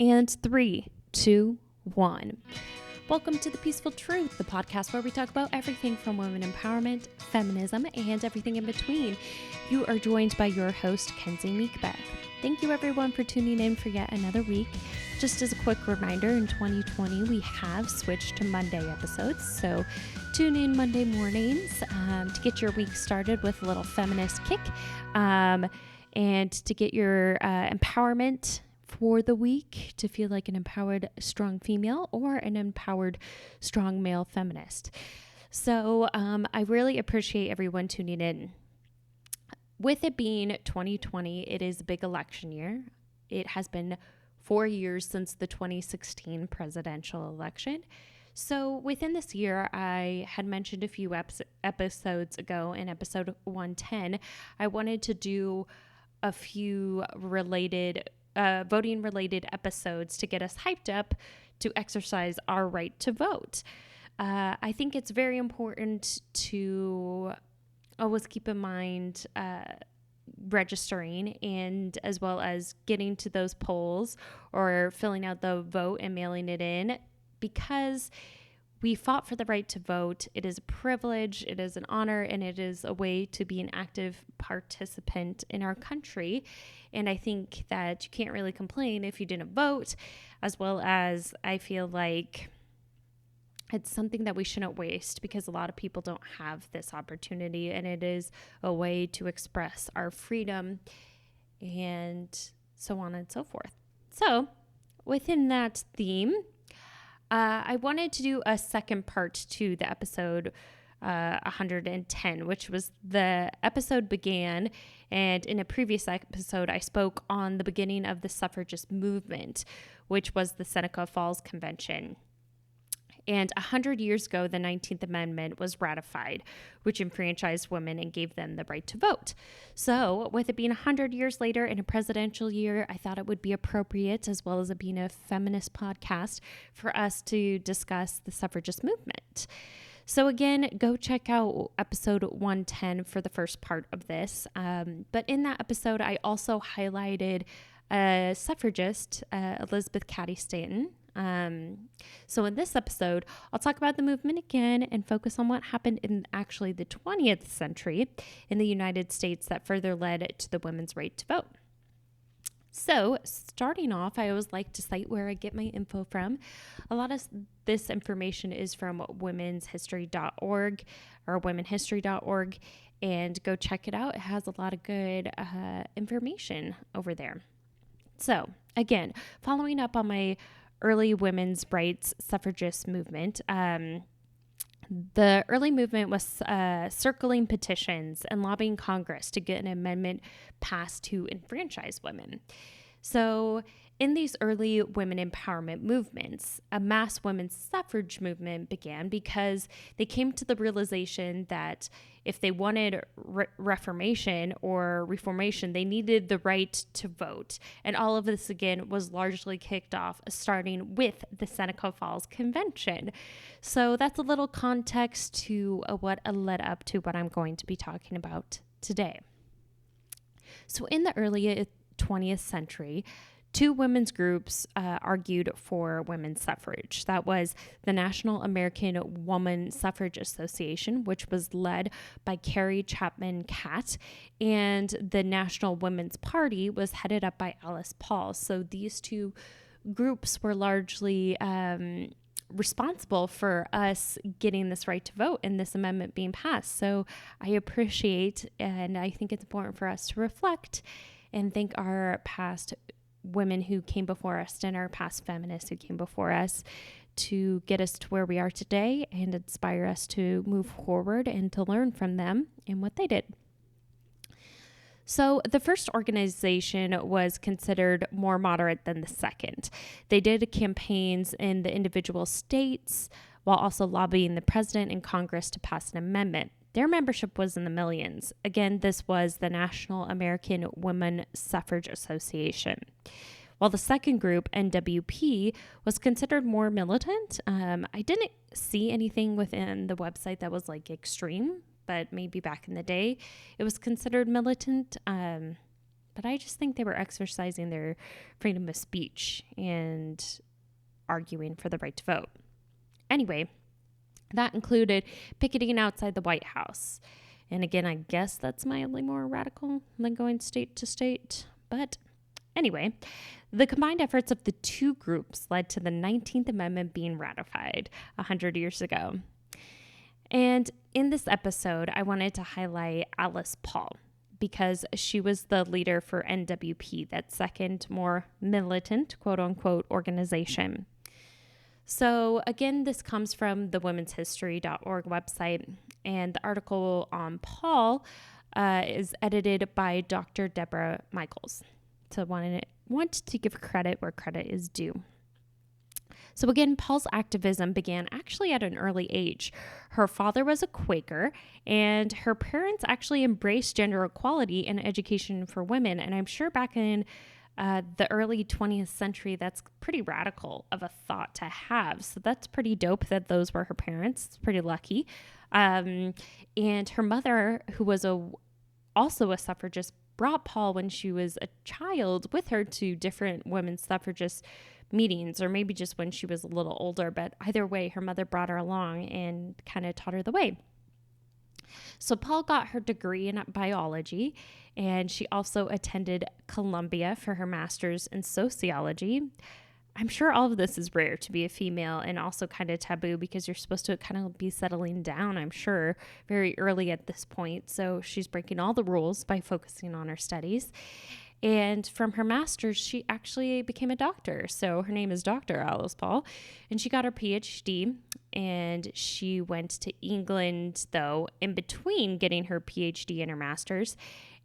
And 3, 2, 1. Welcome to The Peaceful Truth, the podcast where we talk about everything from women empowerment, feminism, and everything in between. You are joined by your host, Kenzie Meekbeck. Thank you everyone for tuning in for yet another week. Just as a quick reminder, in 2020, we have switched to Monday episodes, so tune in Monday mornings to get your week started with a little feminist kick and to get your empowerment for the week, to feel like an empowered, strong female or an empowered, strong male feminist. So I really appreciate everyone tuning in. With it being 2020, it is a big election year. It has been 4 years since the 2016 presidential election. So within this year, I had mentioned a few episodes ago in episode 110, I wanted to do a few voting related episodes to get us hyped up to exercise our right to vote. I think it's very important to always keep in mind registering and as well as getting to those polls or filling out the vote and mailing it in, because we fought for the right to vote. It is a privilege, it is an honor, and it is a way to be an active participant in our country. And I think that you can't really complain if you didn't vote, as well as I feel like it's something that we shouldn't waste because a lot of people don't have this opportunity, and it is a way to express our freedom and so on and so forth. So within that theme, I wanted to do a second part to the episode 110, which was the episode began. And in a previous episode, I spoke on the beginning of the suffragist movement, which was the Seneca Falls Convention. And 100 years ago, the 19th Amendment was ratified, which enfranchised women and gave them the right to vote. So with it being 100 years later in a presidential year, I thought it would be appropriate, as well as it being a feminist podcast, for us to discuss the suffragist movement. So again, go check out episode 110 for the first part of this. But in that episode, I also highlighted a suffragist, Elizabeth Cady Stanton. So in this episode, I'll talk about the movement again and focus on what happened in actually the 20th century in the United States that further led to the women's right to vote. So starting off, I always like to cite where I get my info from. A lot of this information is from womenshistory.org or womenhistory.org, and go check it out. It has a lot of good information over there. So again, following up on my early women's rights suffragist movement. The early movement was circling petitions and lobbying Congress to get an amendment passed to enfranchise women. So in these early women empowerment movements, a mass women's suffrage movement began because they came to the realization that if they wanted reformation or reformation, they needed the right to vote. And all of this, again, was largely kicked off starting with the Seneca Falls Convention. So that's a little context to what led up to what I'm going to be talking about today. So in the early 20th century, two women's groups argued for women's suffrage. That was the National American Woman Suffrage Association, which was led by Carrie Chapman Catt, and the National Women's Party was headed up by Alice Paul. So these two groups were largely responsible for us getting this right to vote and this amendment being passed. So I appreciate, and I think it's important for us to reflect and thank our past women who came before us and our past feminists who came before us to get us to where we are today and inspire us to move forward and to learn from them and what they did. So the first organization was considered more moderate than the second. They did campaigns in the individual states while also lobbying the president and Congress to pass an amendment. Their membership was in the millions. Again, this was the National American Woman Suffrage Association. While the second group, NWP, was considered more militant. I didn't see anything within the website that was like extreme, but maybe back in the day it was considered militant. But but I just think they were exercising their freedom of speech and arguing for the right to vote. Anyway, that included picketing outside the White House. And again, I guess that's mildly more radical than going state to state. But anyway, the combined efforts of the two groups led to the 19th Amendment being ratified 100 years ago. And in this episode, I wanted to highlight Alice Paul because she was the leader for NWP, that second, more militant, quote unquote, organization. So again, this comes from the womenshistory.org website, and the article on Paul is edited by Dr. Deborah Michaels. So want to give credit where credit is due. So again, Paul's activism began actually at an early age. Her father was a Quaker, and her parents actually embraced gender equality and education for women. And I'm sure back in the early 20th century, that's pretty radical of a thought to have. So that's pretty dope that those were her parents. It's pretty lucky. And her mother, who was also a suffragist, brought Paul when she was a child with her to different women's suffragist meetings, or maybe just when she was a little older. But either way, her mother brought her along and kind of taught her the way. So Paul got her degree in biology, and she also attended Columbia for her master's in sociology. I'm sure all of this is rare to be a female and also kind of taboo because you're supposed to kind of be settling down, I'm sure, very early at this point. So she's breaking all the rules by focusing on her studies. And from her master's, she actually became a doctor. So her name is Dr. Alice Paul, and she got her PhD. And she went to England, though, in between getting her PhD and her master's,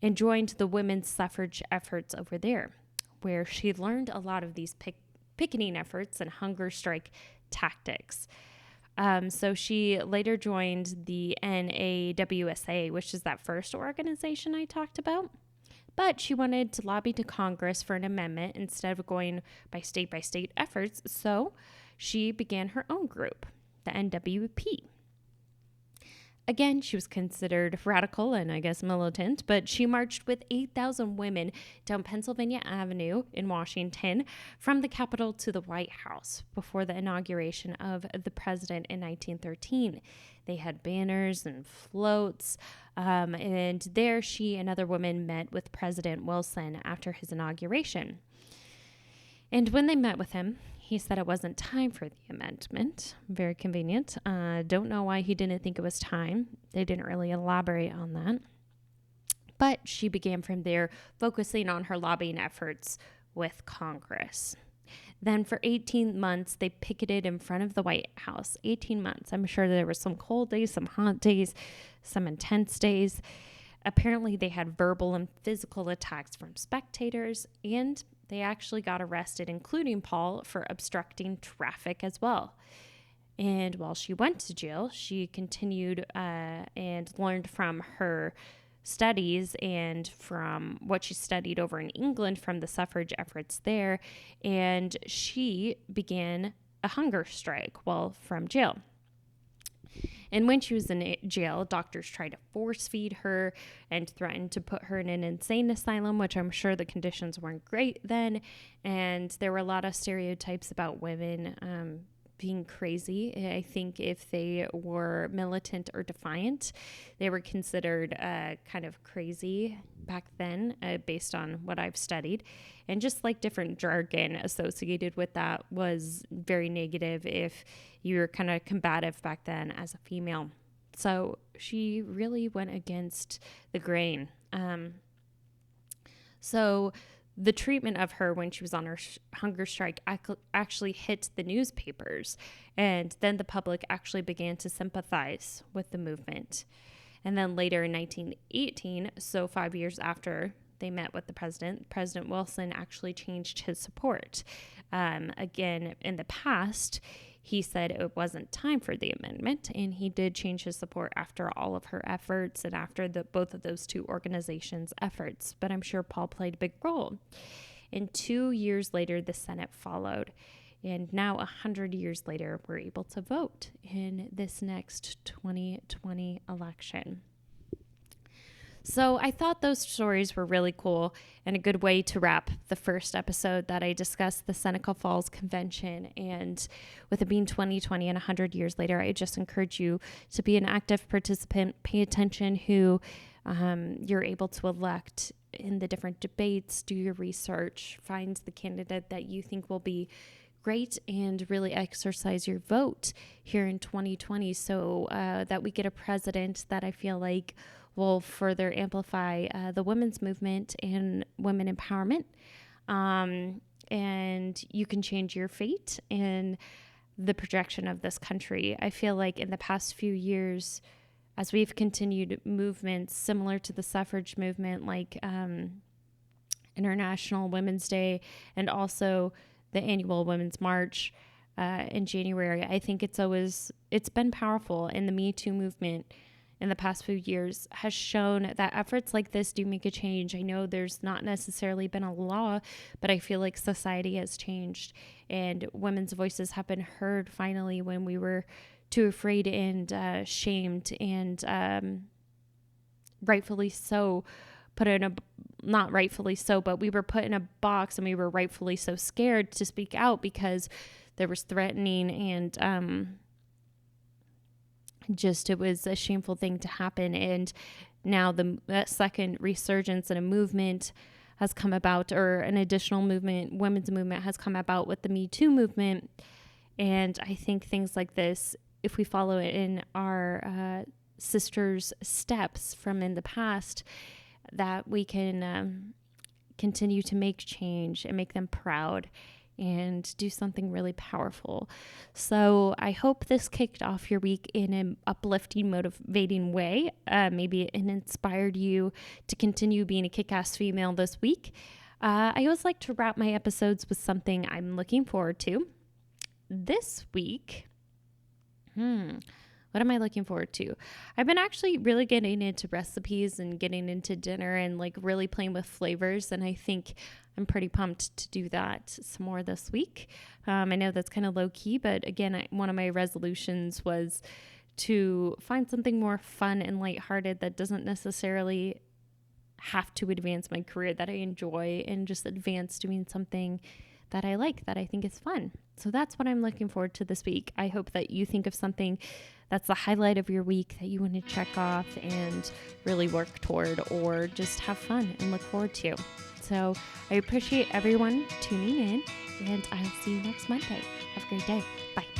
and joined the women's suffrage efforts over there, where she learned a lot of these picketing efforts and hunger strike tactics. So she later joined the NAWSA, which is that first organization I talked about. But she wanted to lobby to Congress for an amendment instead of going by state efforts. So she began her own group, the NWP. Again, she was considered radical and I guess militant, but she marched with 8,000 women down Pennsylvania Avenue in Washington from the Capitol to the White House before the inauguration of the president in 1913. They had banners and floats, and there she and other women met with President Wilson after his inauguration. And when they met with him, he said it wasn't time for the amendment. Very convenient. Don't know why he didn't think it was time. They didn't really elaborate on that. But she began from there, focusing on her lobbying efforts with Congress. Then for 18 months, they picketed in front of the White House. 18 months. I'm sure there were some cold days, some hot days, some intense days. Apparently, they had verbal and physical attacks from spectators, and they actually got arrested, including Paul, for obstructing traffic as well. And while she went to jail, she continued and learned from her studies and from what she studied over in England from the suffrage efforts there. And she began a hunger strike while from jail. And when she was in jail, doctors tried to force feed her and threatened to put her in an insane asylum, which I'm sure the conditions weren't great then. And there were a lot of stereotypes about women being crazy. I think if they were militant or defiant, they were considered kind of crazy back then, based on what I've studied. And just like different jargon associated with that was very negative if you were kind of combative back then as a female. So she really went against the grain. So the treatment of her when she was on her hunger strike actually hit the newspapers, and then the public actually began to sympathize with the movement. And then later in 1918, so 5 years after they met with the president, President Wilson actually changed his support. Again, in the past, he said it wasn't time for the amendment, and he did change his support after all of her efforts and after both of those two organizations' efforts. But I'm sure Paul played a big role. And 2 years later, the Senate followed. And now 100 years later, we're able to vote in this next 2020 election. So I thought those stories were really cool and a good way to wrap the first episode that I discussed the Seneca Falls Convention. And with it being 2020 and 100 years later, I just encourage you to be an active participant, pay attention who you're able to elect in the different debates, do your research, find the candidate that you think will be great, and really exercise your vote here in 2020 so that we get a president that I feel like will further amplify the women's movement and women empowerment. And you can change your fate and the projection of this country. I feel like in the past few years, as we've continued movements similar to the suffrage movement, like International Women's Day and also the annual Women's March in January, I think it's been powerful. And the Me Too movement in the past few years has shown that efforts like this do make a change. I know there's not necessarily been a law, but I feel like society has changed and women's voices have been heard finally when we were too afraid and shamed and rightfully so not rightfully so, but we were put in a box and we were rightfully so scared to speak out because there was threatening and it was a shameful thing to happen. And now the second resurgence in a movement has come about, or an additional movement, women's movement has come about with the Me Too movement. And I think things like this, if we follow it in our sisters' steps from in the past, that we can continue to make change and make them proud and do something really powerful. So I hope this kicked off your week in an uplifting, motivating way. Maybe it inspired you to continue being a kick-ass female this week. I always like to wrap my episodes with something I'm looking forward to. This week, what am I looking forward to? I've been actually really getting into recipes and getting into dinner and like really playing with flavors. And I think I'm pretty pumped to do that some more this week. I know that's kind of low key, but again, one of my resolutions was to find something more fun and lighthearted that doesn't necessarily have to advance my career, that I enjoy, and just advance doing something that I like, that I think is fun. So that's what I'm looking forward to this week. I hope that you think of something that's the highlight of your week that you want to check off and really work toward, or just have fun and look forward to. So I appreciate everyone tuning in, and I'll see you next Monday. Have a great day. Bye.